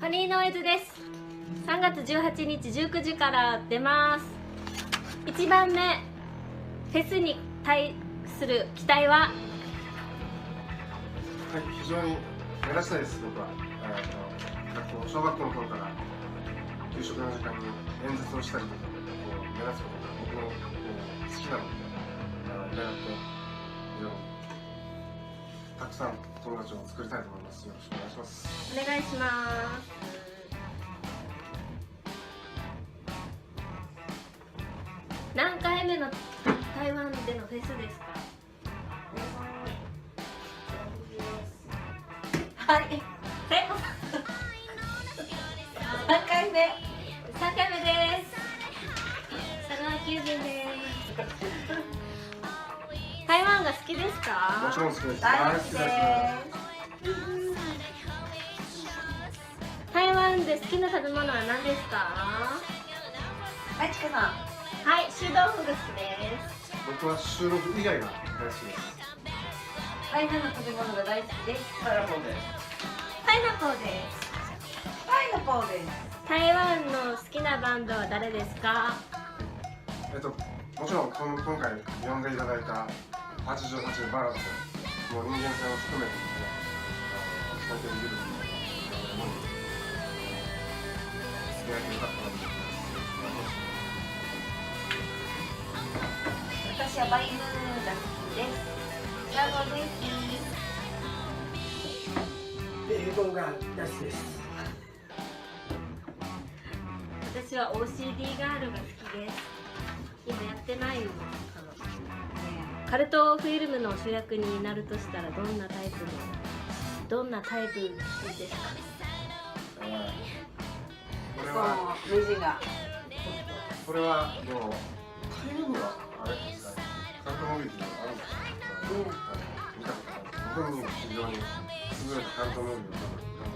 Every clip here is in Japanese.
ファニーノイズです。3月18日19時から出ます。1番目、フェスに対する期待は？はい、非常に目立ちたいです。僕は小学校の頃から給食の時間に演説をしたりとか目立つことが僕の好きなので、狙って非常にたくさん友達を作りたいと思います。よろしくお願いします。お願いします。何回目の台湾でのフェスですか？はい、3回目です。佐川急便です。台湾が好きですか？もちろん好きです。大好きです。台湾で好きな食べ物は何ですか？はい、ちかさん。はい、臭豆腐が好きです。僕は収録以外が大好きです。台湾の食べ物が大好きです。パイナポーです。パイナポーです。パイナポーです。台湾の好きなバンドは誰ですか？もちろん今回呼んでいただいた88バラットもう人間性を含めてですね、尊敬できるので、付き合えてよかったなと思います。私はバイムが好きです。チャゴです。英語が大好きです。私は OCD ガールが好きです。今やってないのかな。カルトフィルムの主役になるとしたらどんなタイプですか？これはもうタイムはあれですかね。カントモビリティがあるんですか？見たことある。僕に非常に優れたカントモビリティを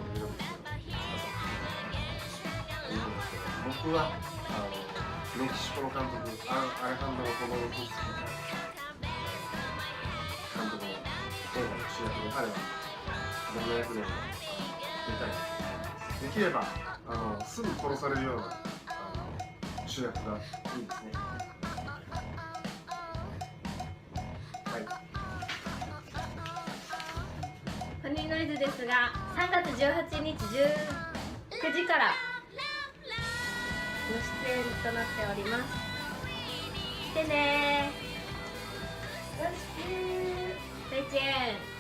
見るんですけど、僕はメキシコの監督アレハンドロ・コドロフスキ監督の映画の主役で彼はどんな役でも出たいです。できればすぐ殺されるような主役がいいですね。はい。ファニーノイズですが、3月18日19時からご出演となっております。来てねー。再见。